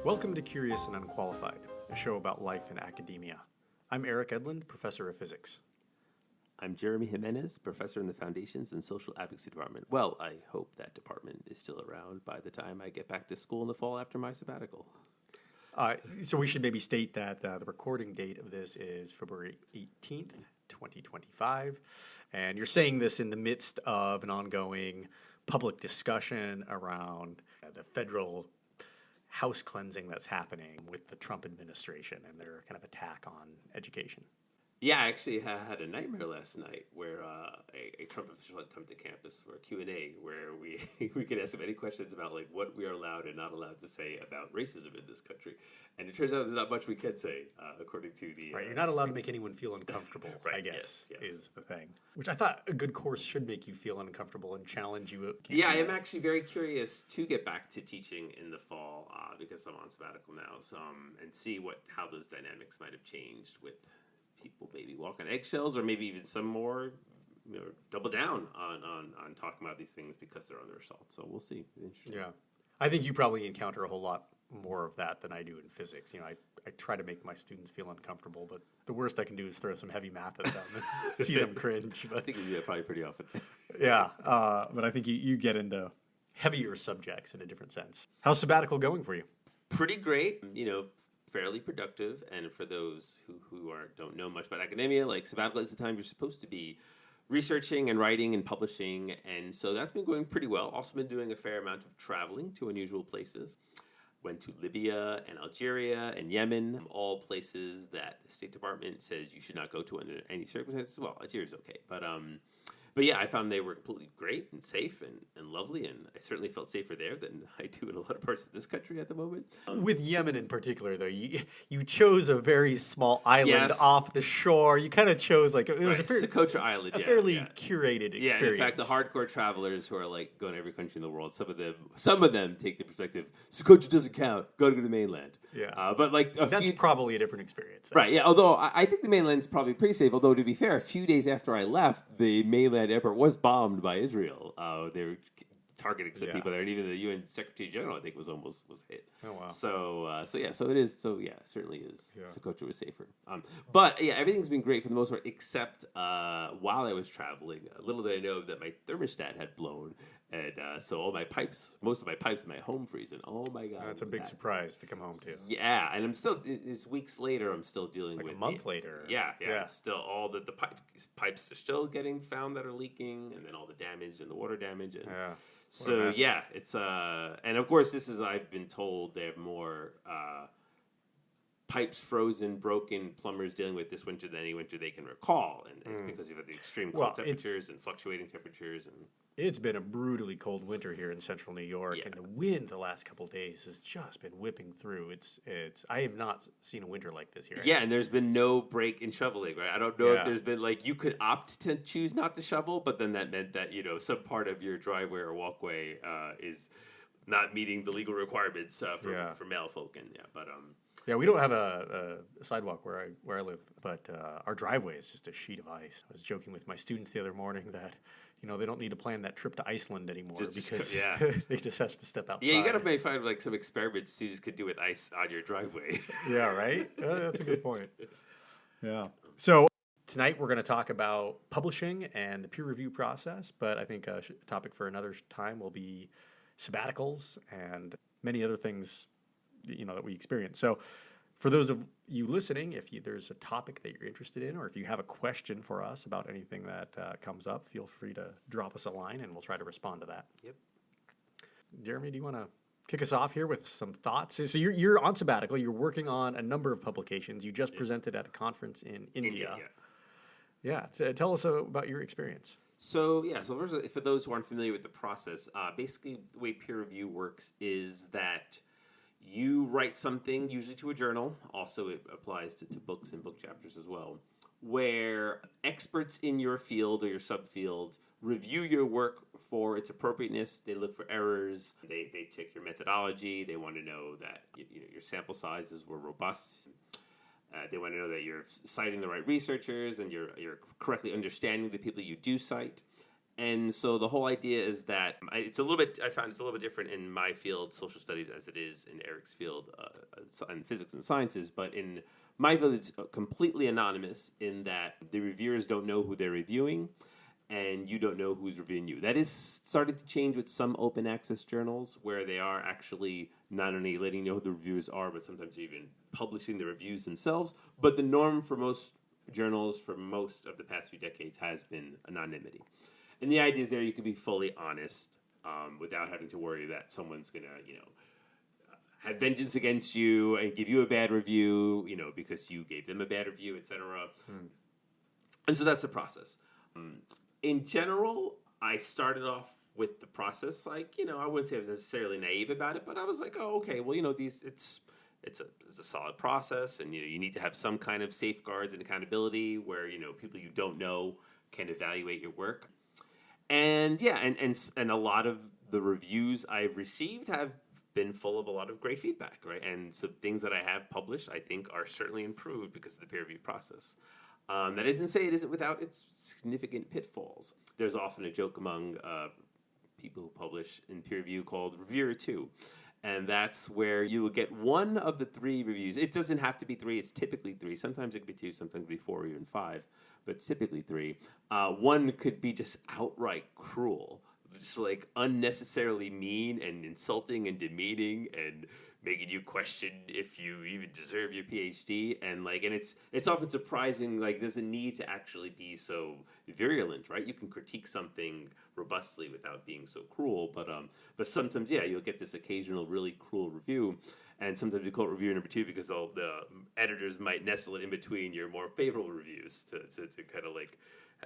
Welcome to Curious and Unqualified, a show about life in academia. I'm Eric Edlund, professor of physics. I'm Jeremy Jimenez, professor in the Foundations and Social Advocacy Department. Well, I hope that department is still around by the time I get back to school in the fall after my sabbatical. So we should maybe state that the recording date of this is February 18th, 2025. And you're saying this in the midst of an ongoing public discussion around the federal house cleansing that's happening with the Trump administration and their kind of attack on education. Yeah, I actually had a nightmare last night where a Trump official had come to campus for a Q&A where we could ask him any questions about like what we are allowed and not allowed to say about racism in this country. And it turns out there's not much we can say, according to the... Right, you're not allowed to make anyone feel uncomfortable, right, I guess, yes. is the thing. Which I thought a good course should make you feel uncomfortable and challenge you. Yeah, I am actually very curious to get back to teaching in the fall because I'm on sabbatical now, and see how those dynamics might have changed with people maybe walk on eggshells, or maybe even some more, double down on talking about these things because they're under assault. So we'll see. Yeah, I think you probably encounter a whole lot more of that than I do in physics. I try to make my students feel uncomfortable, but the worst I can do is throw some heavy math at them and see them cringe. But, I think we do that probably pretty often. Yeah, but I think you get into heavier subjects in a different sense. How's sabbatical going for you? Pretty great. Fairly productive, and for those who don't know much about academia, like sabbatical is the time you're supposed to be researching and writing and publishing, and so that's been going pretty well. Also been doing a fair amount of traveling to unusual places. Went to Libya and Algeria and Yemen, all places that the State Department says you should not go to under any circumstances. Well, Algeria's okay, but yeah, I found they were completely great and safe and lovely, and I certainly felt safer there than I do in a lot of parts of this country at the moment. With Yemen in particular, though, you chose a very small island off the shore. You kind of chose it was Socotra Island, a fairly curated experience. Yeah, and in fact, the hardcore travelers who are like going to every country in the world, some of them take the perspective Socotra doesn't count. Go to the mainland. Yeah, but that's probably a different experience. Right. Yeah. Although I think the mainland's probably pretty safe. Although to be fair, a few days after I left, the mainland airport was bombed by Israel. They were targeting some people there, and even the UN Secretary General, I think, was hit. Oh wow. So it is. So yeah, it certainly is. Yeah. Socotra was safer. But yeah, everything's been great for the most part, except while I was traveling, little did I know that my thermostat had blown, and so all my pipes, most of my pipes in my home freezing. Oh my god, that's a big surprise to come home to. Yeah, and I'm still. It's weeks later. I'm still dealing with a month later. Yeah. It's still all the pipes are still getting found that are leaking, and then all the damage and the water damage. And, yeah. So yeah, it's and of course I've been told they have more pipes frozen, broken, plumbers dealing with this winter than any winter they can recall, and it's because you've had the extreme cold temperatures and fluctuating temperatures, and it's been a brutally cold winter here in central New York, and the wind the last couple of days has just been whipping through. It's I have not seen a winter like this here. Yeah, and there's been no break in shoveling, right? I don't know if there's been you could opt to choose not to shovel, but then that meant that some part of your driveway or walkway is not meeting the legal requirements for male folk, and yeah, we don't have a sidewalk where I live, but our driveway is just a sheet of ice. I was joking with my students the other morning that they don't need to plan that trip to Iceland anymore because they just have to step outside. Yeah, you got to maybe find some experiments students could do with ice on your driveway. Yeah, right? That's a good point. Yeah. So tonight we're going to talk about publishing and the peer review process, but I think a topic for another time will be sabbaticals and many other things that we experience. So for those of you listening, if there's a topic that you're interested in, or if you have a question for us about anything that comes up, feel free to drop us a line and we'll try to respond to that. Yep. Jeremy, do you want to kick us off here with some thoughts? So you're on sabbatical. You're working on a number of publications. You just presented at a conference in India. Yeah. Tell us about your experience. So first, for those who aren't familiar with the process, basically the way peer review works is that you write something, usually to a journal. Also, it applies to books and book chapters as well, where experts in your field or your subfield review your work for its appropriateness. They look for errors. They check your methodology. They want to know that your sample sizes were robust. They want to know that you're citing the right researchers and you're correctly understanding the people you do cite. And so the whole idea is that it's a little bit, I found it's a little bit different in my field, social studies, as it is in Eric's field, in physics and sciences. But in my field, it's completely anonymous in that the reviewers don't know who they're reviewing, and you don't know who's reviewing you. That is starting to change with some open access journals, where they are actually not only letting you know who the reviewers are, but sometimes even publishing the reviews themselves. But the norm for most journals for most of the past few decades has been anonymity. And the idea is there you can be fully honest without having to worry that someone's going to, have vengeance against you and give you a bad review, because you gave them a bad review, etc. And so that's the process. In general, I started off with the process like, I wouldn't say I was necessarily naive about it, but I was like, oh, okay, well, it's a solid process, and you need to have some kind of safeguards and accountability where people you don't know can evaluate your work. And yeah, and a lot of the reviews I've received have been full of a lot of great feedback, right? And so things that I have published, I think, are certainly improved because of the peer review process. That isn't to say it isn't without its significant pitfalls. There's often a joke among people who publish in peer review called Reviewer 2. And that's where you will get one of the 3 reviews. It doesn't have to be 3. It's typically 3. Sometimes it could be 2. Sometimes it could be 4 or even 5. But typically 3. One could be just outright cruel. Just like unnecessarily mean and insulting and demeaning and making you question if you even deserve your PhD, and it's often surprising. Like, does it need to actually be so virulent, right? You can critique something robustly without being so cruel, but sometimes, yeah, you'll get this occasional really cruel review, and sometimes you call it review number 2 because the editors might nestle it in between your more favorable reviews to kind of like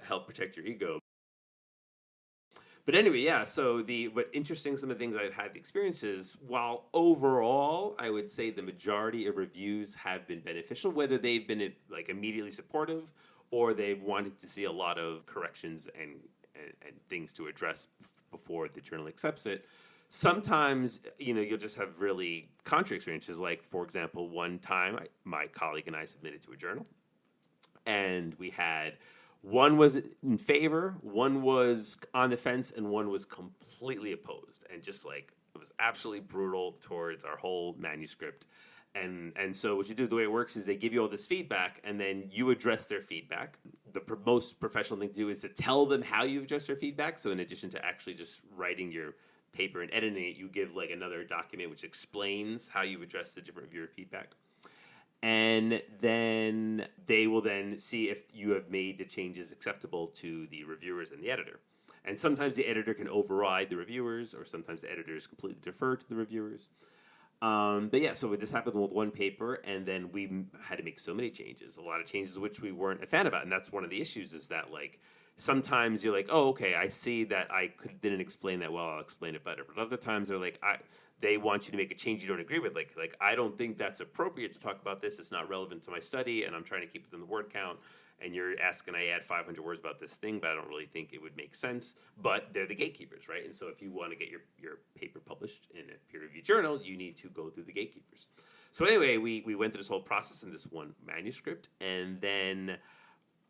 help protect your ego. But anyway, yeah, so what interesting, some of the things I've had the experiences, while overall I would say the majority of reviews have been beneficial, whether they've been like immediately supportive or they've wanted to see a lot of corrections and things to address before the journal accepts it. Sometimes, you'll just have really contrary experiences. Like, for example, one time my colleague and I submitted to a journal, and we had one was in favor, one was on the fence, and one was completely opposed. And just like, it was absolutely brutal towards our whole manuscript. And so what you do, the way it works is they give you all this feedback, and then you address their feedback. The most professional thing to do is to tell them how you've addressed their feedback. So in addition to actually just writing your paper and editing it, you give like another document which explains how you address the different reviewer feedback. And then they will then see if you have made the changes acceptable to the reviewers and the editor. And sometimes the editor can override the reviewers, or sometimes the editors completely defer to the reviewers. But yeah, so this happened with one paper, and then we had to make so many changes, a lot of changes which we weren't a fan about. And that's one of the issues, is that like sometimes you're like, oh, okay, I see that didn't explain that well, I'll explain it better. But other times they're like, they want you to make a change you don't agree with. Like I don't think that's appropriate to talk about this. It's not relevant to my study, and I'm trying to keep within the word count. And you're asking I add 500 words about this thing, but I don't really think it would make sense. But they're the gatekeepers, right? And so if you want to get your paper published in a peer-reviewed journal, you need to go through the gatekeepers. So anyway, we went through this whole process in this one manuscript, and then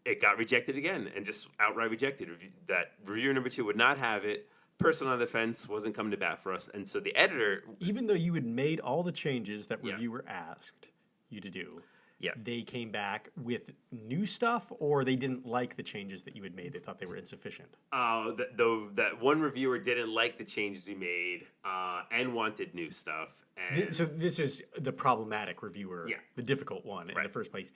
it got rejected again, and just outright rejected. That reviewer number 2 would not have it. Person on the fence wasn't coming to bat for us, and so the editor, even though you had made all the changes that reviewer asked you to do, they came back with new stuff, or they didn't like the changes that you had made. They thought they were insufficient. That one reviewer didn't like the changes we made and wanted new stuff. And so this is the problematic reviewer, the difficult one in the first place.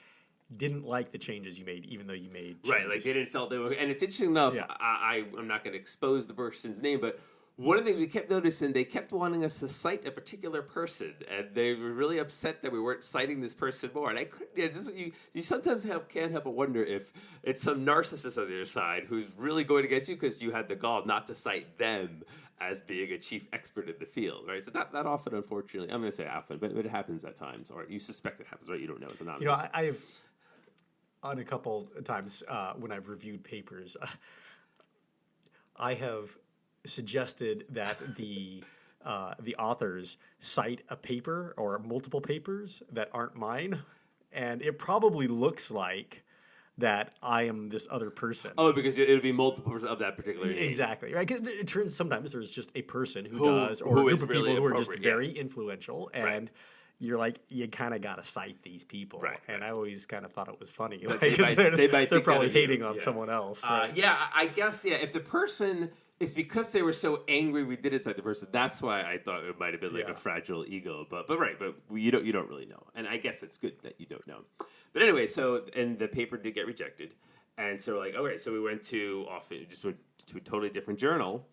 Didn't like the changes you made, even though you made changes. Right, like they didn't felt they were. And it's interesting enough, I'm not going to expose the person's name, but one of the things we kept noticing, they kept wanting us to cite a particular person, and they were really upset that we weren't citing this person more. And I couldn't. This is what you sometimes can't help but wonder if it's some narcissist on the other side who's really going against you because you had the gall not to cite them as being a chief expert in the field, right? So that often, unfortunately, I'm going to say often, but it happens at times, or you suspect it happens, right? You don't know, it's anonymous. I've on a couple of times when I've reviewed papers, I have suggested that the authors cite a paper or multiple papers that aren't mine, and it probably looks like that I am this other person. Oh, because it'll be multiple of that particular name. Exactly, right? 'Cause it turns sometimes there's just a person who Who- does, or a who group is of really people who are just appropriate, yeah. very influential, and you're like, you kind of got to cite these people. Right, and I always kind of thought it was funny. But Like, 'cause they might they're think probably that of you, hating on yeah. someone else. Right? I guess, if the person, it's because they were so angry we didn't cite the person, that's why I thought it might have been like Yeah. a fragile ego. But you don't really know. And I guess it's good that you don't know. But anyway, and the paper did get rejected. And so we went to a totally different journal.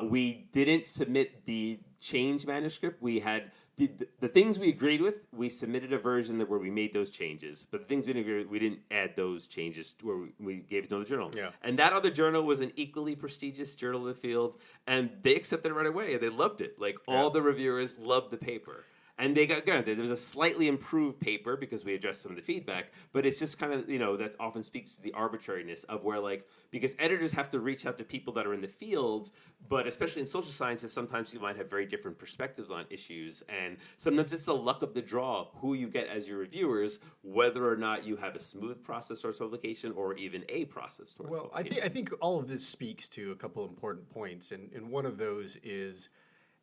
We didn't submit the change manuscript. We had the things we agreed with. We submitted a version where we made those changes. But the things we didn't agree with, we didn't add those changes to where we gave it to another journal. Yeah. And that other journal was an equally prestigious journal in the field, and they accepted it right away. And they loved it. Like all the reviewers loved the paper. And they got granted. There was a slightly improved paper because we addressed some of the feedback, but it's just kind of, that often speaks to the arbitrariness of where, because editors have to reach out to people that are in the field, but especially in social sciences, sometimes you might have very different perspectives on issues, and sometimes it's the luck of the draw who you get as your reviewers, whether or not you have a smooth process towards publication or even a process towards publication. I think all of this speaks to a couple important points, and one of those is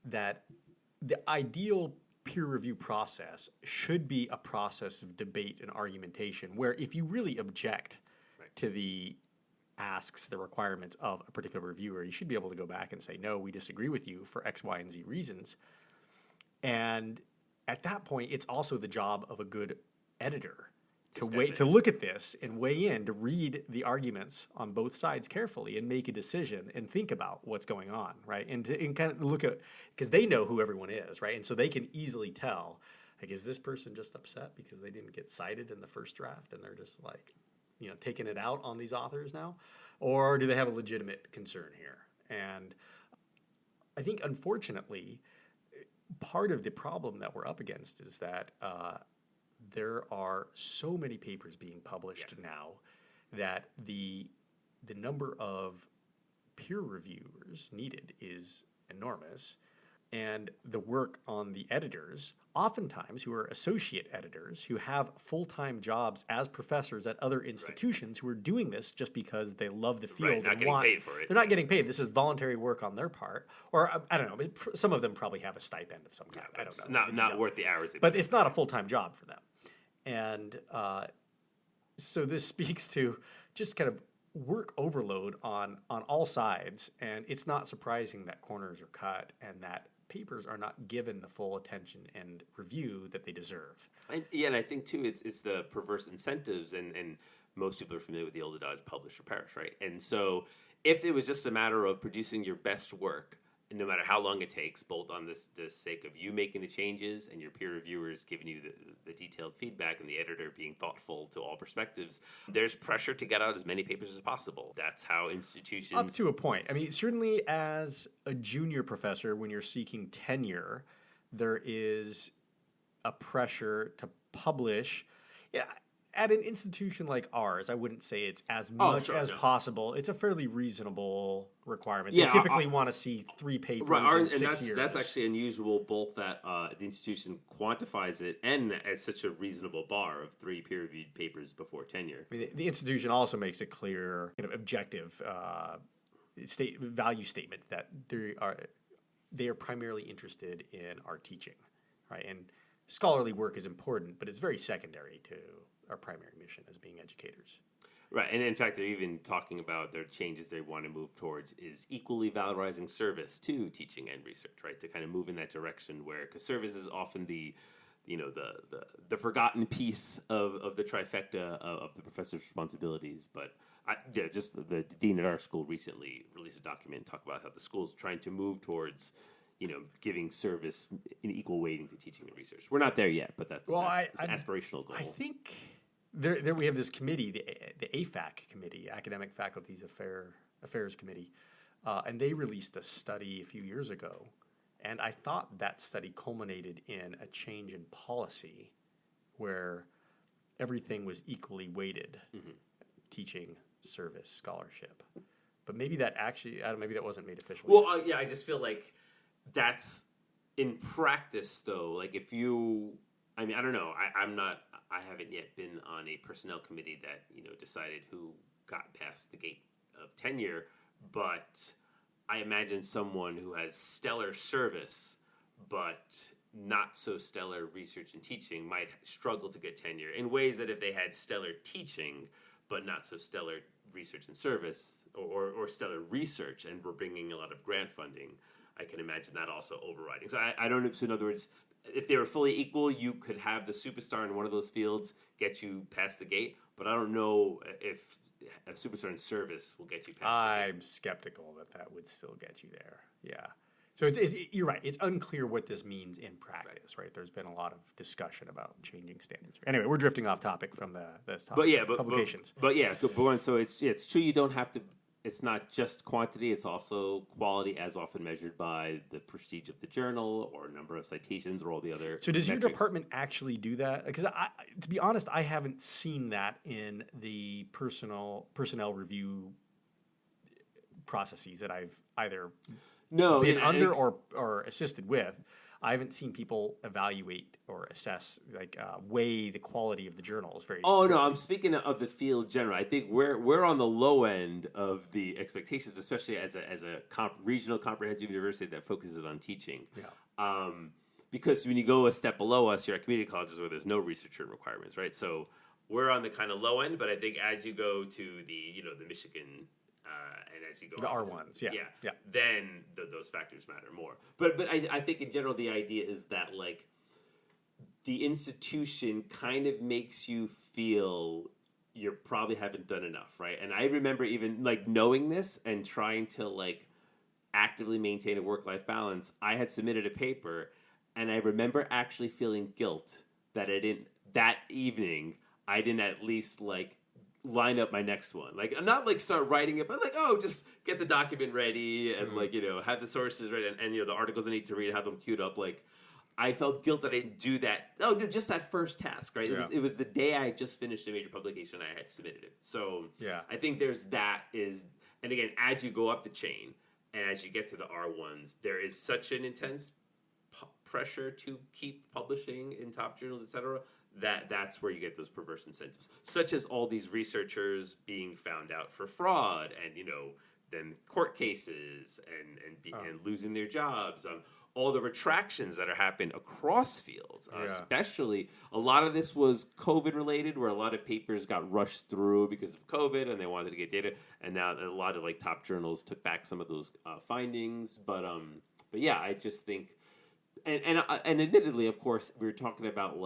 that the ideal peer review process should be a process of debate and argumentation where if you really object to the asks, the requirements of a particular reviewer, you should be able to go back and say, no, we disagree with you for X, Y, and Z reasons. And at that point, it's also the job of a good editor to look at this and weigh in, to read the arguments on both sides carefully and make a decision and think about what's going on, right? And kind of look at, because they know who everyone is, right? And so they can easily tell, like, is this person just upset because they didn't get cited in the first draft and they're just like, taking it out on these authors now? Or do they have a legitimate concern here? And I think, unfortunately, part of the problem that we're up against is that there are so many papers being published now that the number of peer reviewers needed is enormous, and the work on the editors, oftentimes who are associate editors, who have full-time jobs as professors at other institutions, who are doing this just because they love the field. Not getting paid for it. They're not getting paid. This is voluntary work on their part, or I don't know. Some of them probably have a stipend of some kind. I don't know. Not worth the hours. But it's not a full-time job for them. And so this speaks to just kind of work overload on all sides, and it's not surprising that corners are cut and that papers are not given the full attention and review that they deserve. And I think too, it's the perverse incentives, and most people are familiar with the old adage, publish or perish, right? And so if it was just a matter of producing your best work, no matter how long it takes, both on this sake of you making the changes and your peer reviewers giving you the detailed feedback and the editor being thoughtful to all perspectives, there's pressure to get out as many papers as possible. That's how institutions... Up to a point. I mean, certainly as a junior professor, when you're seeking tenure, there is a pressure to publish. Yeah, at an institution like ours, I wouldn't say it's as much as possible. It's a fairly reasonable requirement. They typically want to see 3 papers in 6 years. That's actually unusual, both that the institution quantifies it and as such a reasonable bar of 3 peer-reviewed papers before tenure. I mean, the institution also makes a clear, objective value statement that they are primarily interested in our teaching, right? And scholarly work is important, but it's very secondary to our primary mission as being educators. Right, and in fact, they're even talking about their changes they want to move towards is equally valorizing service to teaching and research, right? To kind of move in that direction where, because service is often the forgotten piece of the trifecta of the professor's responsibilities. But just the dean at our school recently released a document and talked about how the school's trying to move towards giving service in equal weighting to teaching and research. We're not there yet, but that's an aspirational goal. I think there we have this committee, the AFAC committee, Academic Faculties Affairs Committee, and they released a study a few years ago, and I thought that study culminated in a change in policy where everything was equally weighted, teaching, service, scholarship. But maybe that wasn't made official. Well, I just feel like that's in practice, though. Like if you, I mean, I don't know. I haven't yet been on a personnel committee that decided who got past the gate of tenure, but I imagine someone who has stellar service but not so stellar research and teaching might struggle to get tenure in ways that if they had stellar teaching but not so stellar research and service, or stellar research and were bringing a lot of grant funding, I can imagine that also overriding. So I don't know. So in other words, if they were fully equal, you could have the superstar in one of those fields get you past the gate, but I don't know if a superstar in service will get you past the gate. I'm skeptical that would still get you there. Yeah. So you're right. It's unclear what this means in practice, right? There's been a lot of discussion about changing standards. Anyway, we're drifting off topic from this topic. Publications. So it's true. You don't have to. It's not just quantity; it's also quality, as often measured by the prestige of the journal, or number of citations, or all the other. So does metrics. your department actually do that? Because to be honest, I haven't seen that in the personnel review processes that I've either been under or assisted with. I haven't seen people evaluate or assess, weigh the quality of the journals very. Oh no, I'm speaking of the field general. I think we're on the low end of the expectations, especially as a regional comprehensive university that focuses on teaching. Yeah. Because when you go a step below us, you're at community colleges where there's no researcher requirements, right? So we're on the kind of low end, but I think as you go to the Michigan. And as you go the R1s, yeah. Then those factors matter more. But I think in general the idea is that the institution kind of makes you feel you probably haven't done enough, right? And I remember even knowing this and trying to actively maintain a work-life balance. I had submitted a paper, and I remember actually feeling guilt that that evening I didn't at least line up my next one. Not start writing it, but just get the document ready and have the sources ready and the articles I need to read, have them queued up. I felt guilt that I didn't do that. Oh, no, just that first task, right? Yeah. It was the day I had just finished a major publication and I had submitted it. So yeah. I think and again, as you go up the chain and as you get to the R1s, there is such an intense pressure to keep publishing in top journals, etc., that's where you get those perverse incentives, such as all these researchers being found out for fraud, and then court cases and losing their jobs, all the retractions that are happening across fields, especially a lot of this was COVID related, where a lot of papers got rushed through because of COVID and they wanted to get data, and now a lot of top journals took back some of those findings, but yeah, I just think, and admittedly, of course, we were talking about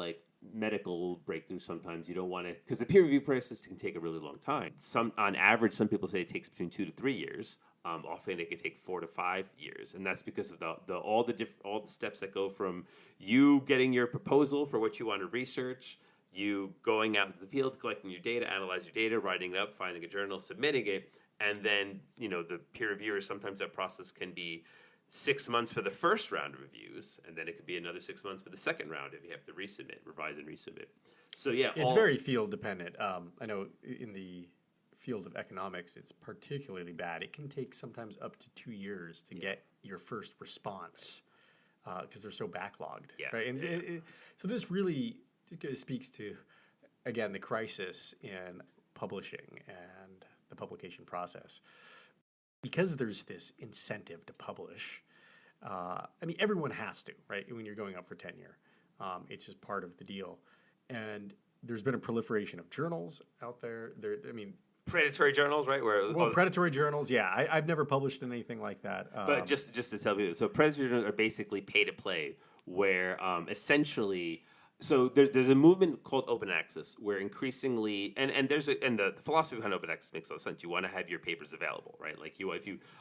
medical breakthroughs. Sometimes you don't want to, because the peer review process can take a really long time. On average, some people say it takes between 2 to 3 years. Often it can take 4 to 5 years, and that's because of all the steps that go from you getting your proposal for what you want to research, you going out into the field, collecting your data, analyze your data, writing it up, finding a journal, submitting it, and then the peer reviewers. Sometimes that process can be 6 months for the first round of reviews, and then it could be another 6 months for the second round if you have to revise and resubmit. So yeah, it's very field dependent. I know in the field of economics, it's particularly bad. It can take sometimes up to 2 years to get your first response because they're so backlogged. Yeah. Right. And so this really speaks to, again, the crisis in publishing and the publication process. Because there's this incentive to publish, everyone has to, right? When you're going up for tenure, it's just part of the deal. And there's been a proliferation of journals out there. Predatory journals, right? Predatory journals, yeah. I've never published in anything like that. But just to tell people, so predatory journals are basically pay to play, where essentially. So there's a movement called open access where increasingly and the philosophy behind open access makes a lot of sense. You want to have your papers available, right?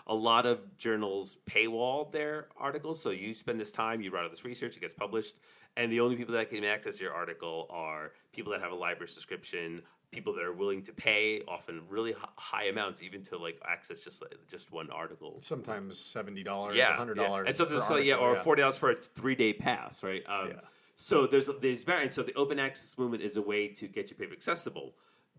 A lot of journals paywall their articles, so you spend this time, you write all this research, it gets published, and the only people that can access your article are people that have a library subscription, people that are willing to pay often really high amounts even to access just one article. Sometimes $70, $100, and sometimes or $40 for a 3-day pass, right? So there's variants. So the open access movement is a way to get your paper accessible.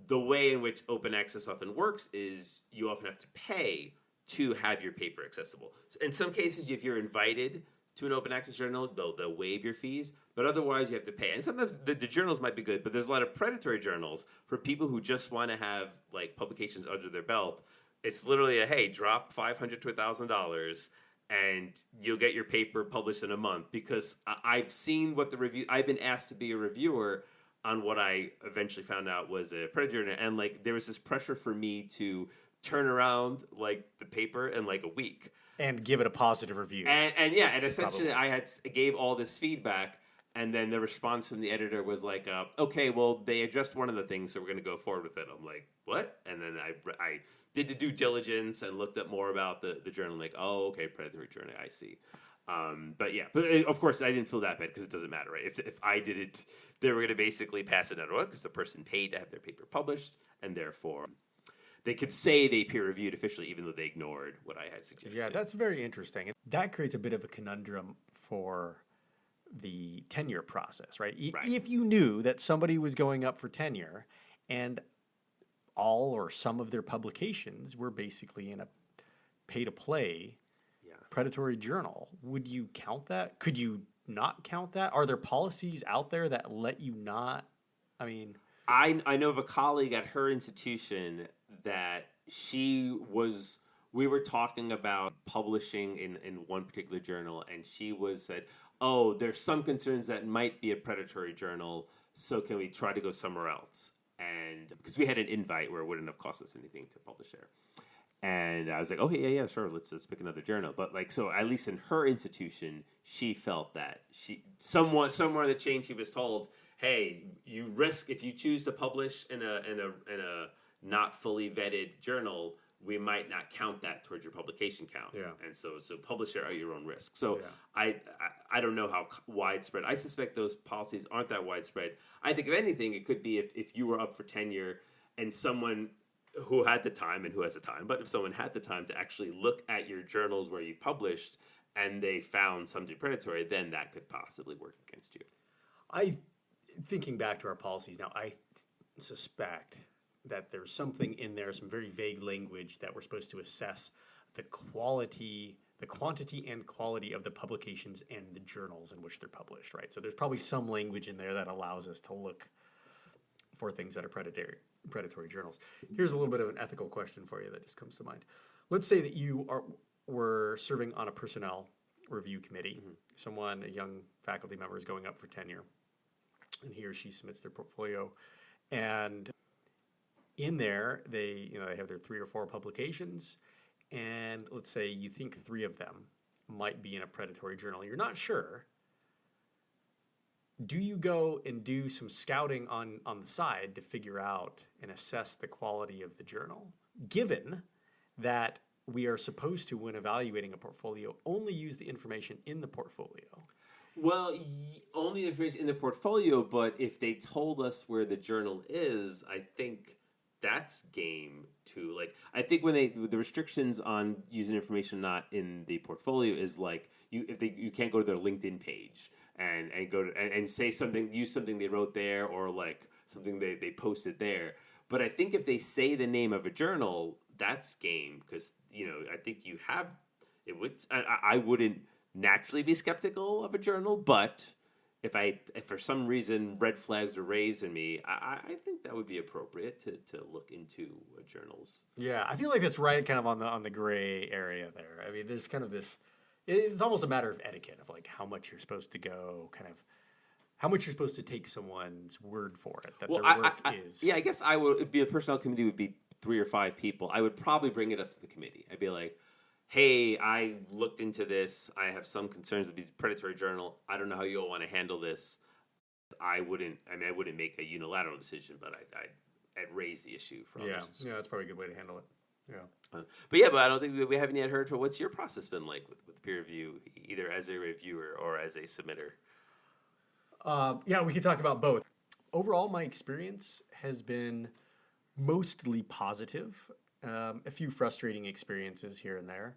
The way in which open access often works is you often have to pay to have your paper accessible. In some cases, if you're invited to an open access journal, they'll waive your fees, but otherwise you have to pay. And sometimes the journals might be good, but there's a lot of predatory journals for people who just want to have like publications under their belt. It's literally hey, drop $500 to $1,000 and you'll get your paper published in a month. Because I've seen what I've been asked to be a reviewer on what I eventually found out was a predatory journal, and like there was this pressure for me to turn around like the paper in like a week and give it a positive review. And essentially I gave all this feedback, and then the response from the editor was like, okay, well they addressed one of the things, so we're going to go forward with it. I'm like, what? And then I did the due diligence and looked up more about the journal. I'm like, oh, okay, predatory journal, I see. But of course I didn't feel that bad because it doesn't matter, right? If I did it, they were going to basically pass it under because the person paid to have their paper published, and therefore they could say they peer reviewed officially, even though they ignored what I had suggested. Yeah, that's very interesting. That creates a bit of a conundrum for the tenure process, right? Right. If you knew that somebody was going up for tenure and all or some of their publications were basically in a pay-to-play predatory journal, would you count that? Could you not count that? Are there policies out there that let you not? I mean, I know of a colleague at her institution that we were talking about publishing in one particular journal, and she said, oh, there's some concerns that might be a predatory journal, so can we try to go somewhere else? And because we had an invite where it wouldn't have cost us anything to publish there. And I was like, okay, yeah, sure, let's pick another journal. But like, so at least in her institution, she felt that somewhere in the chain, she was told, hey, you risk if you choose to publish in a not fully vetted journal, we might not count that towards your publication count. Yeah. And so publish it at your own risk. So yeah. I don't know how widespread. I suspect those policies aren't that widespread. I think if anything, it could be if you were up for tenure and someone who had the time, and who has the time, but if someone had the time to actually look at your journals where you published and they found something predatory, then that could possibly work against you. Thinking back to our policies now, I suspect that there's something in there, some very vague language that we're supposed to assess the quantity and quality of the publications and the journals in which they're published, right? So there's probably some language in there that allows us to look for things that are predatory journals. Here's a little bit of an ethical question for you that just comes to mind. Let's say that you were serving on a personnel review committee. Mm-hmm. A young faculty member is going up for tenure, and he or she submits their portfolio, and in there they have their 3 or 4 publications, and let's say you think 3 of them might be in a predatory journal. You're not sure. Do you go and do some scouting on the side to figure out and assess the quality of the journal, given that we are supposed to, when evaluating a portfolio, only use the information in the portfolio? Well, only the information in the portfolio, but if they told us where the journal is, I think that's game too. Like, I think when the restrictions on using information not in the portfolio is like you can't go to their LinkedIn page and go to and say something, use something they wrote there, or like something they posted there. But I think if they say the name of a journal, that's game, because I think you have it would. I wouldn't naturally be skeptical of a journal, but if for some reason red flags are raised in me, I think that would be appropriate to look into a journal's. Yeah, I feel like that's right, kind of on the gray area there. I mean, there's kind of this. It's almost a matter of etiquette of like how much you're supposed to go, kind of how much you're supposed to take someone's word for it that their work is. Yeah, I guess I would be a personnel committee would be 3 or 5 people. I would probably bring it up to the committee. I'd be like, hey, I looked into this. I have some concerns with the predatory journal. I don't know how you all want to handle this. I wouldn't make a unilateral decision, but I'd raise the issue for others. Yeah, that's probably a good way to handle it. Yeah. But I don't think we haven't yet heard from what's your process been like with peer review, either as a reviewer or as a submitter? We could talk about both. Overall, my experience has been mostly positive. A few frustrating experiences here and there.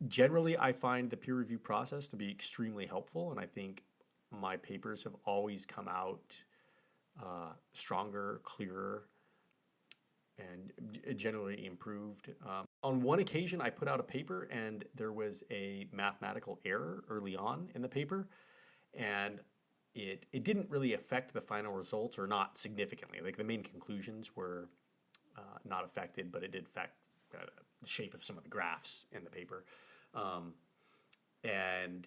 Generally, I find the peer review process to be extremely helpful, and I think my papers have always come out stronger, clearer, and generally improved On one occasion, I put out a paper and there was a mathematical error early on in the paper, and it didn't really affect the final results, or not significantly. Like the main conclusions were not affected, but it did affect the shape of some of the graphs in the paper. And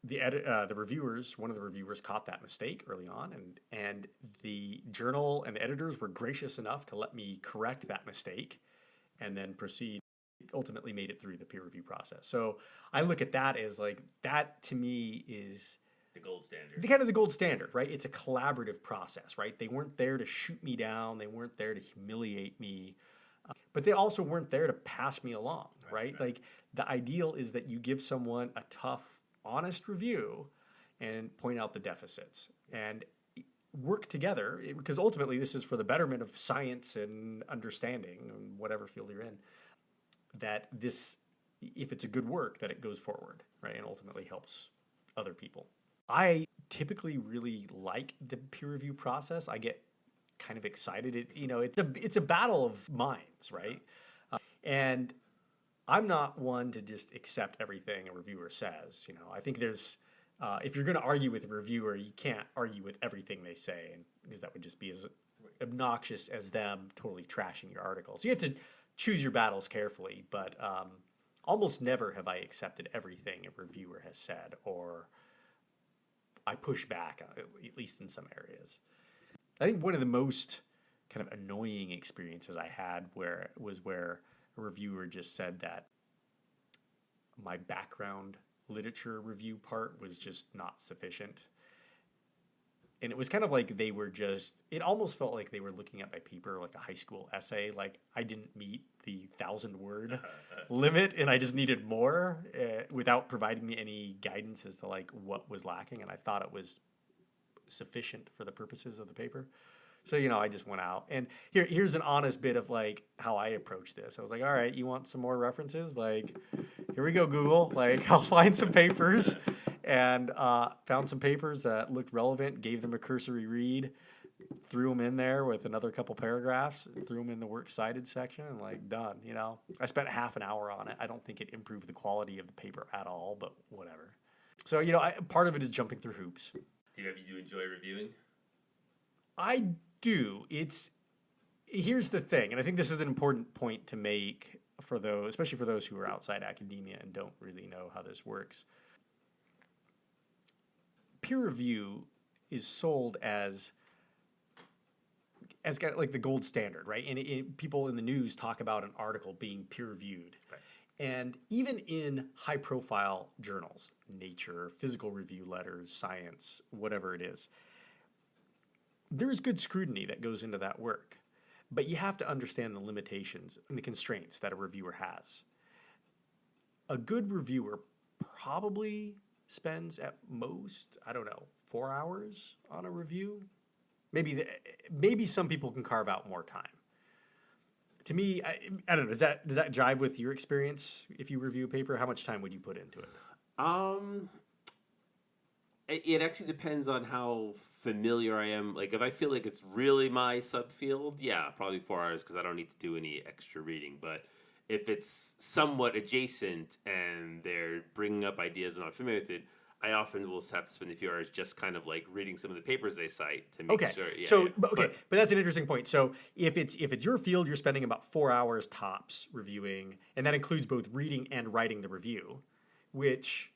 the reviewers, one of the reviewers, caught that mistake early on, and the journal and the editors were gracious enough to let me correct that mistake, and then proceed. Ultimately, made it through the peer review process. So I look at that as like, that to me is The gold standard. kind of the gold standard, right? It's a collaborative process, right? They weren't there to shoot me down. They weren't there to humiliate me. But they also weren't there to pass me along, right? Like the ideal is that you give someone a tough, honest review and point out the deficits and work together, because ultimately this is for the betterment of science and understanding in whatever field you're in, that this, if it's a good work, that it goes forward, right? And ultimately helps other people. I typically really like the peer review process. I get kind of excited. It's a battle of minds, right? And I'm not one to just accept everything a reviewer says. I think there's if you're going to argue with a reviewer, you can't argue with everything they say, and because that would just be as obnoxious as them totally trashing your article. So you have to choose your battles carefully. But almost never have I accepted everything a reviewer has said, or I push back, at least in some areas. I think one of the most kind of annoying experiences I had where a reviewer just said that my background literature review part was just not sufficient. And it was kind of like it almost felt like they were looking at my paper like a high school essay. Like I didn't meet the 1,000-word limit and I just needed more, without providing me any guidance as to like what was lacking. And I thought it was sufficient for the purposes of the paper. So, I just went out, and here's an honest bit of like how I approach this. I was like, all right, you want some more references? Like, here we go, Google. Like, I'll find some papers, and found some papers that looked relevant, gave them a cursory read, threw them in there with another couple paragraphs, threw them in the works cited section, and like done. I spent half an hour on it. I don't think it improved the quality of the paper at all, but whatever. So, part of it is jumping through hoops. Do you enjoy reviewing? I do. Here's the thing, and I think this is an important point to make for those, especially for those who are outside academia and don't really know how this works. Peer review is sold as kind of like the gold standard, right? And people in the news talk about an article being peer reviewed. Right. And even in high profile journals, Nature, physical review letters, Science, whatever it is, there is good scrutiny that goes into that work. But you have to understand the limitations and the constraints that a reviewer has. A good reviewer probably spends at most, 4 hours on a review. Maybe some people can carve out more time. To me, I don't know. Does that jive with your experience? If you review a paper, how much time would you put into it? It actually depends on how familiar I am. Like, if I feel like it's really my subfield, yeah, probably 4 hours because I don't need to do any extra reading. But if it's somewhat adjacent and they're bringing up ideas and I'm not familiar with it, I often will have to spend a few hours just kind of like reading some of the papers they cite to make sure. Yeah, but that's an interesting point. So if it's your field, you're spending about 4 hours tops reviewing, and that includes both reading and writing the review, which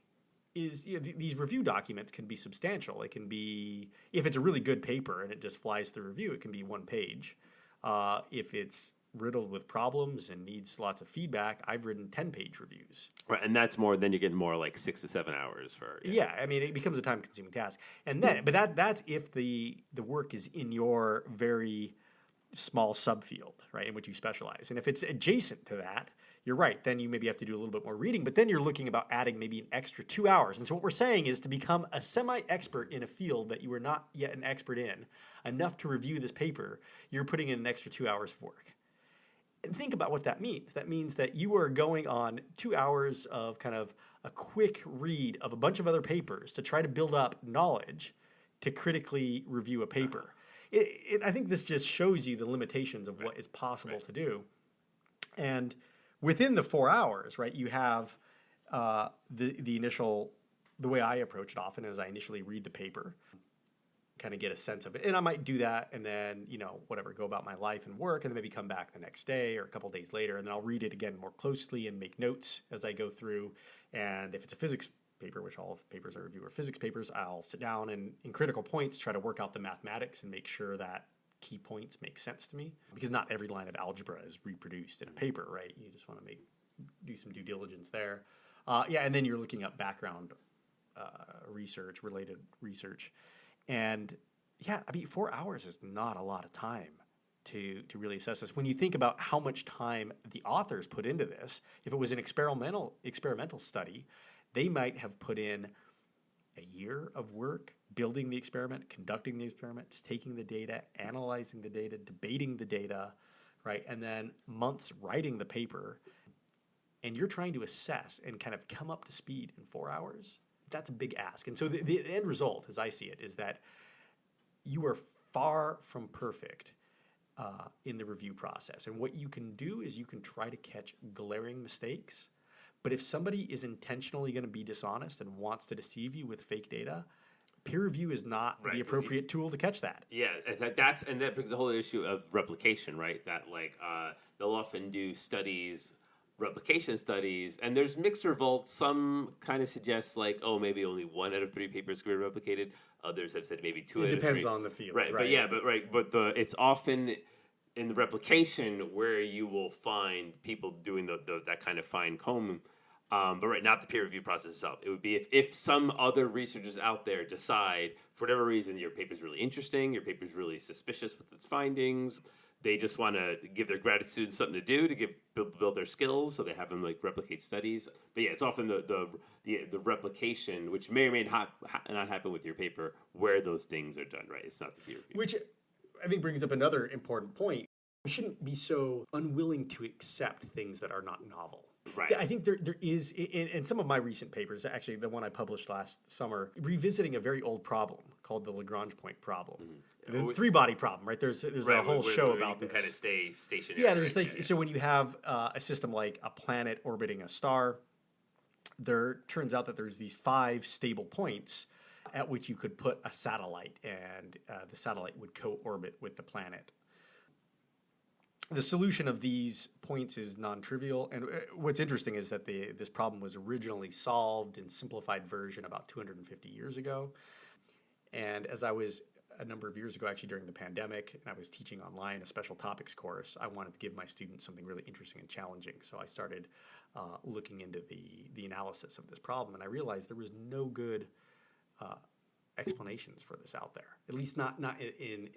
is these review documents can be substantial. It can be, if it's a really good paper and it just flies through review, it can be 1 page. If it's riddled with problems and needs lots of feedback, I've written 10-page reviews. Right, and that's more. Then you're getting more like 6 to 7 hours for. Yeah, I mean, it becomes a time-consuming task, and then, but that's if the work is in your very small subfield, right, in which you specialize. And if it's adjacent to that, you're right. Then you maybe have to do a little bit more reading, but then you're looking about adding maybe an extra 2 hours. And so what we're saying is to become a semi-expert in a field that you are not yet an expert in, enough to review this paper, you're putting in an extra 2 hours of work. And think about what that means. That means that you are going on 2 hours of kind of a quick read of a bunch of other papers to try to build up knowledge to critically review a paper. I think this just shows you the limitations of what is possible to do. And within the 4 hours, right, you have the way I approach it often is I initially read the paper, kind of get a sense of it. And I might do that and then, whatever, go about my life and work and then maybe come back the next day or a couple days later. And then I'll read it again more closely and make notes as I go through. And if it's a physics paper, which all of the papers I review are physics papers, I'll sit down and in critical points try to work out the mathematics and make sure that key points make sense to me. Because not every line of algebra is reproduced in a paper, right? You just want to do some due diligence there. And then you're looking up background related research. And 4 hours is not a lot of time to really assess this. When you think about how much time the authors put into this, if it was an experimental study, they might have put in a year of work building the experiment, conducting the experiments, taking the data, analyzing the data, debating the data, right? And then months writing the paper. And you're trying to assess and kind of come up to speed in 4 hours. That's a big ask. And so the end result, as I see it, is that you are far from perfect in the review process. And what you can do is you can try to catch glaring mistakes. But if somebody is intentionally going to be dishonest and wants to deceive you with fake data, peer review is not the appropriate tool to catch that. Yeah, that brings the whole issue of replication, right? That they'll often do replication studies, and there's mixed results. Some kind of suggest maybe only 1 out of 3 papers can be replicated. Others have said maybe 2 out of 3. It depends on the field. Right. But it's often in the replication where you will find people doing that kind of fine comb. But not the peer review process itself. It would be if some other researchers out there decide, for whatever reason, your paper's really interesting, your paper's really suspicious with its findings, they just want to give their grad students something to do to build their skills, so they have them replicate studies. But it's often the replication, which may or may not happen with your paper, where those things are done. Right, it's not the peer review. Which I think brings up another important point. We shouldn't be so unwilling to accept things that are not novel. Right. I think there is, in some of my recent papers, actually the one I published last summer, revisiting a very old problem called the Lagrange point problem. Mm-hmm. The 3-body problem, right? There's a whole show about this. Kind of stay stationary. Yeah, so when you have a system like a planet orbiting a star, there turns out that there's these 5 stable points at which you could put a satellite, and the satellite would co-orbit with the planet. The solution of these points is non-trivial, and what's interesting is that this problem was originally solved in simplified version about 250 years ago. And as I was a number of years ago, actually during the pandemic, and I was teaching online a special topics course, I wanted to give my students something really interesting and challenging. So I started looking into the analysis of this problem, and I realized there was no good explanations for this out there, at least not in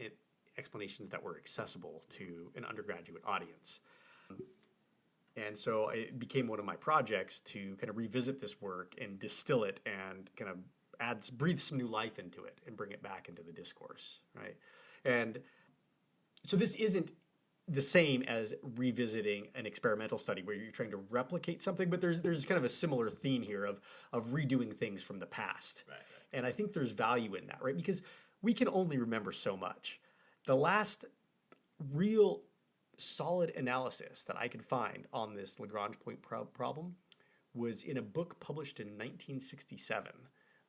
explanations that were accessible to an undergraduate audience. And so it became one of my projects to kind of revisit this work and distill it and kind of breathe some new life into it and bring it back into the discourse, right? And so this isn't the same as revisiting an experimental study where you're trying to replicate something, but there's kind of a similar theme here of redoing things from the past. Right. And I think there's value in that, right? Because we can only remember so much. The last real solid analysis that I could find on this Lagrange point problem was in a book published in 1967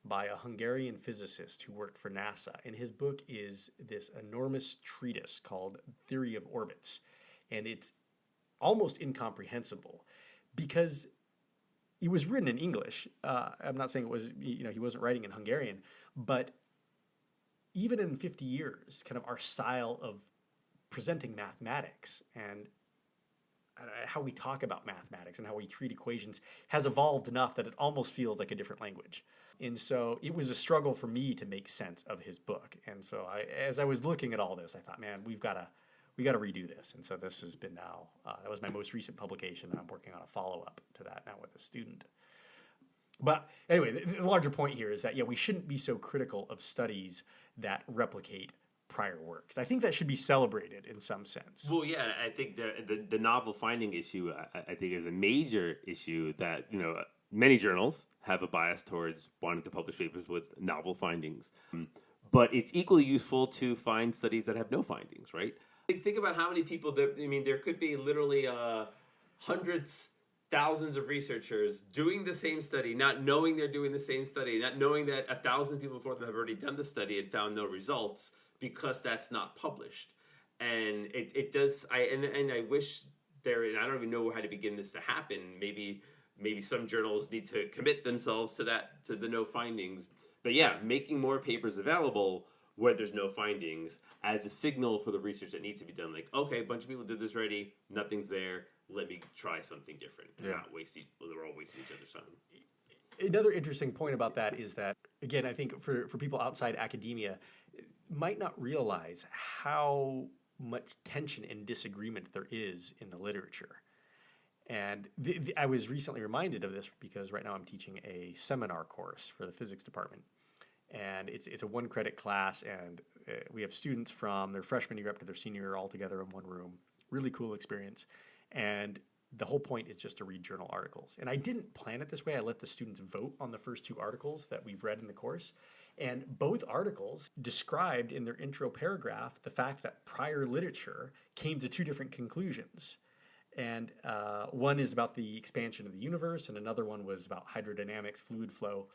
by a Hungarian physicist who worked for NASA. And his book is this enormous treatise called Theory of Orbits. And it's almost incomprehensible because it was written in English. I'm not saying it was, he wasn't writing in Hungarian, but even in 50 years, kind of our style of presenting mathematics and how we talk about mathematics and how we treat equations has evolved enough that it almost feels like a different language. And so it was a struggle for me to make sense of his book. And so as I was looking at all this, I thought, man, we got to redo this. And so this has been now, that was my most recent publication, and I'm working on a follow-up to that now with a student. But anyway, the larger point here is that, we shouldn't be so critical of studies that replicate prior works. I think that should be celebrated in some sense. Well, yeah, I think the novel finding issue, I think, is a major issue that, many journals have a bias towards wanting to publish papers with novel findings. But it's equally useful to find studies that have no findings, right? Think about how many people there could be literally hundreds thousands of researchers doing the same study, not knowing they're doing the same study, not knowing that 1,000 people before them have already done the study and found no results because that's not published. And it does. I wish there. And I don't even know how to begin this to happen. Maybe some journals need to commit themselves to that, to the no findings. But yeah, making more papers available where there's no findings as a signal for the research that needs to be done. Like, okay, a bunch of people did this already, nothing's there. Let me try something different. And not waste they're all wasting each other's time. Another interesting point about that is that, again, I think for people outside academia, might not realize how much tension and disagreement there is in the literature. And I was recently reminded of this because right now I'm teaching a seminar course for the physics department. And it's a 1-credit class, and we have students from their freshman year up to their senior year all together in one room. Really cool experience. And the whole point is just to read journal articles. And I didn't plan it this way. I let the students vote on the first 2 articles that we've read in the course. And both articles described in their intro paragraph the fact that prior literature came to 2 different conclusions. And one is about the expansion of the universe, and another one was about hydrodynamics, fluid flow,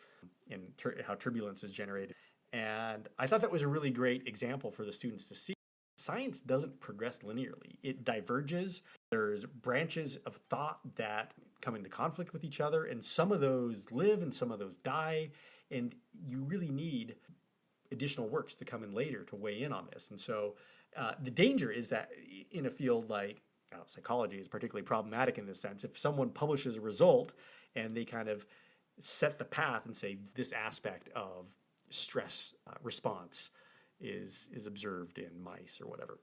and how turbulence is generated. And I thought that was a really great example for the students to see. Science doesn't progress linearly. It diverges. There's branches of thought that come into conflict with each other, and some of those live and some of those die. And you really need additional works to come in later to weigh in on this. And so the danger is that in a field like psychology is particularly problematic in this sense. If someone publishes a result and they kind of set the path and say this aspect of stress response is observed in mice or whatever,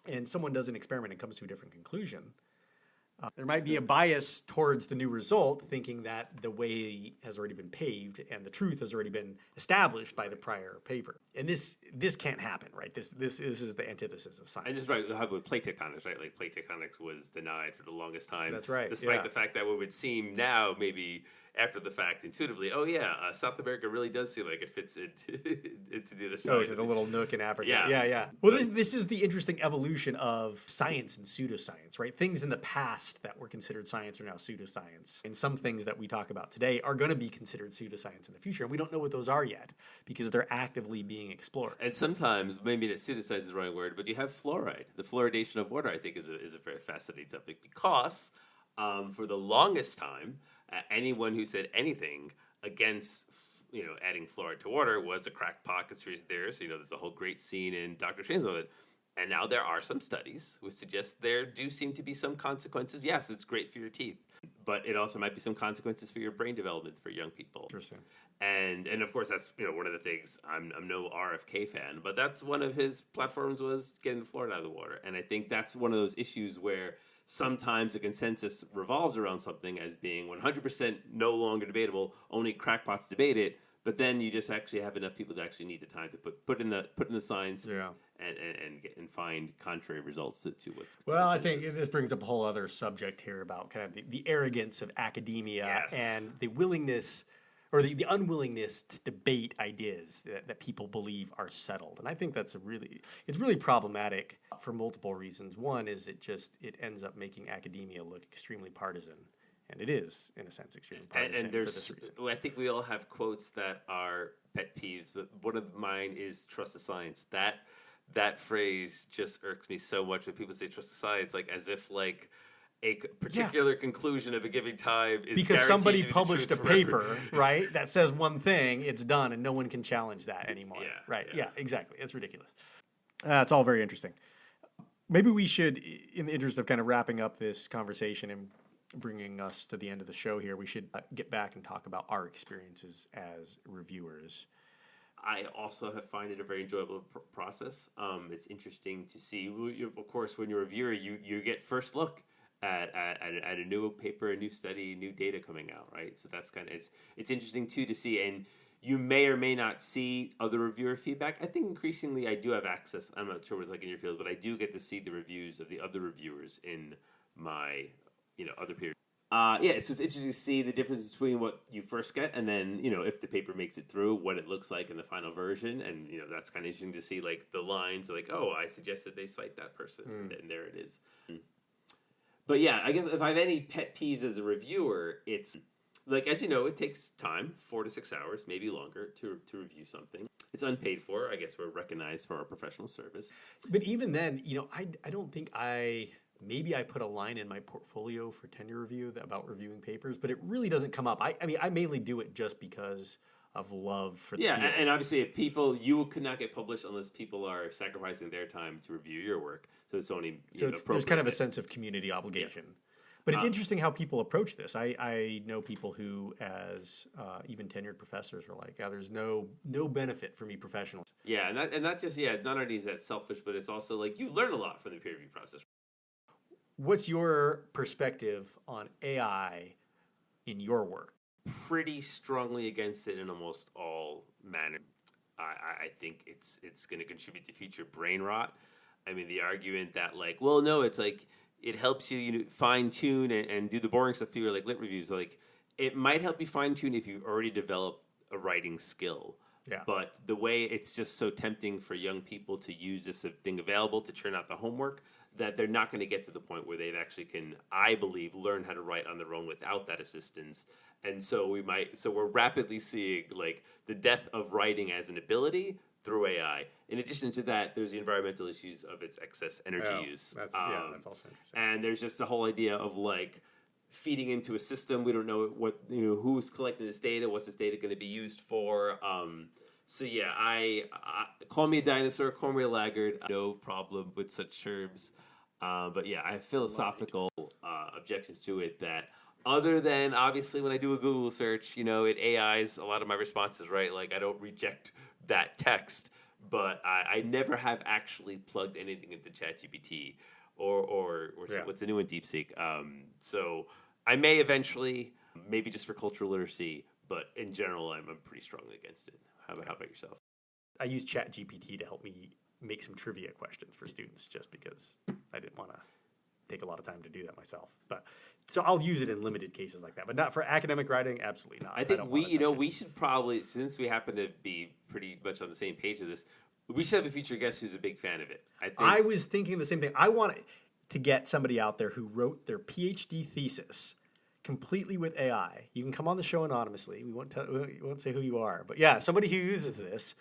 and someone does an experiment and comes to a different conclusion, there might be a bias towards the new result, thinking that the way has already been paved and the truth has already been established by the prior paper. And this can't happen, right? This is the antithesis of science. And just right with plate tectonics, right? Like plate tectonics was denied for the longest time. That's right. Despite the fact that what would seem now, maybe after the fact, intuitively, South America really does seem like it fits into the other side. Oh, to the little nook in Africa. Yeah. Well, this is the interesting evolution of science and pseudoscience, right? Things in the past that were considered science are now pseudoscience. And some things that we talk about today are going to be considered pseudoscience in the future. And we don't know what those are yet because they're actively being explored. And sometimes, maybe that pseudoscience is the wrong word, but you have fluoride. The fluoridation of water, I think, is a very fascinating topic because for the longest time, anyone who said anything against adding fluoride to water was a crackpot conspiracy theorist. There's a whole great scene in Dr. Strangelove. And now there are some studies which suggest there do seem to be some consequences. Yes, it's great for your teeth, but it also might be some consequences for your brain development for young people. Interesting. And of course that's one of the things. I'm no RFK fan, but that's one of his platforms was getting the fluoride out of the water. And I think that's one of those issues where sometimes the consensus revolves around something as being 100% no longer debatable. Only crackpots debate it. But then you just actually have enough people that actually need the time to put in the science and find contrary results to what's. Well, I think this brings up a whole other subject here about kind of the arrogance of academia and the willingness or the unwillingness to debate ideas that people believe are settled. And I think it's really problematic for multiple reasons. One is it ends up making academia look extremely partisan. And it is, in a sense, extremely partisan for this reason. I think we all have quotes that are pet peeves. One of mine is "trust the science." That phrase just irks me so much when people say "trust the science," like as if like a particular conclusion of a given time is because somebody published a paper, right, that says one thing, it's done, and no one can challenge that anymore. Yeah, exactly. It's ridiculous. It's all very interesting. Maybe we should, in the interest of kind of wrapping up this conversation and bringing us to the end of the show here, we should get back and talk about our experiences as reviewers. I also have find it a very enjoyable process. It's interesting to see. Of course, when you're a reviewer, you get first look at a new paper, a new study, new data coming out, right? So that's kind of it's interesting too to see, and you may or may not see other reviewer feedback. I think increasingly I do have access. I'm not sure what it's like in your field, but I do get to see the reviews of the other reviewers in my other peers. It's just interesting to see the difference between what you first get and then, if the paper makes it through, what it looks like in the final version. And, that's kind of interesting to see, like, the lines, like, oh, I suggested they cite that person, and there it is. But yeah, I guess if I have any pet peeves as a reviewer, it's like, as you know, it takes time, 4 to 6 hours, maybe longer, to review something. It's unpaid for. I guess we're recognized for our professional service. But even then, I don't think maybe I put a line in my portfolio for tenure review about reviewing papers, but it really doesn't come up. I mean, I mainly do it just because of love for the Yeah, field. and obviously, if you could not get published unless people are sacrificing their time to review your work. So it's only there's kind of a sense of community obligation. Yeah. But it's interesting how people approach this. I know people who, as even tenured professors, are like, there's no benefit for me professionally. Yeah, and not just, not only is that selfish, but it's also like you learn a lot from the peer review process. What's your perspective on AI in your work? Pretty strongly against it in almost all manners. I think it's going to contribute to future brain rot. I mean, the argument that it's like it helps you fine tune and do the boring stuff for your lit reviews. Like, it might help you fine tune if you've already developed a writing skill. Yeah. But the way it's just so tempting for young people to use this thing available to churn out the homework, that they're not going to get to the point where they actually can, I believe, learn how to write on their own without that assistance. And so we're rapidly seeing the death of writing as an ability through AI. In addition to that, there's the environmental issues of its excess energy use. That's also interesting. And there's just the whole idea of feeding into a system. We don't know who's collecting this data. What's this data going to be used for? I call me a dinosaur, call me a laggard. No problem with such terms. But yeah, I have philosophical objections to it that, other than obviously when I do a Google search, it AIs a lot of my responses, right? Like, I don't reject that text, but I never have actually plugged anything into ChatGPT or what's the new one, DeepSeek. So I may eventually, maybe just for cultural literacy, but in general, I'm pretty strongly against it. How about yourself? I use ChatGPT to help me make some trivia questions for students, just because I didn't want to take a lot of time to do that myself. But so I'll use it in limited cases like that, but not for academic writing. Absolutely not. I think we should probably, since we happen to be pretty much on the same page with this, we should have a future guest who's a big fan of it. I was thinking the same thing. I want to get somebody out there who wrote their PhD thesis completely with AI. You can come on the show anonymously. We won't say who you are, but yeah, somebody who uses this.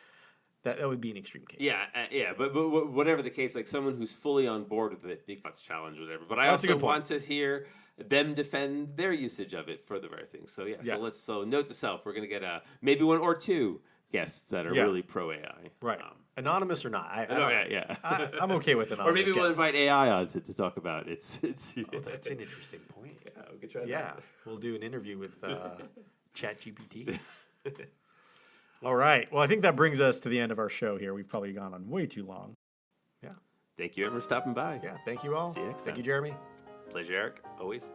That would be an extreme case. Yeah, but whatever the case, someone who's fully on board with it, big thoughts challenge, whatever. But I also want to hear them defend their usage of it for the very thing. So so note to self, we're gonna get maybe one or two guests that are really pro AI, right? Anonymous or not, I'm okay with anonymous. Or maybe we'll guests. invite AI on to talk about it. That's an interesting point. Yeah, we could try that. Yeah, we'll do an interview with ChatGPT. All right. Well, I think that brings us to the end of our show here. We've probably gone on way too long. Yeah. Thank you, everyone, for stopping by. Yeah. Thank you all. See you next time. Thank you, Jeremy. Pleasure, Eric. Always.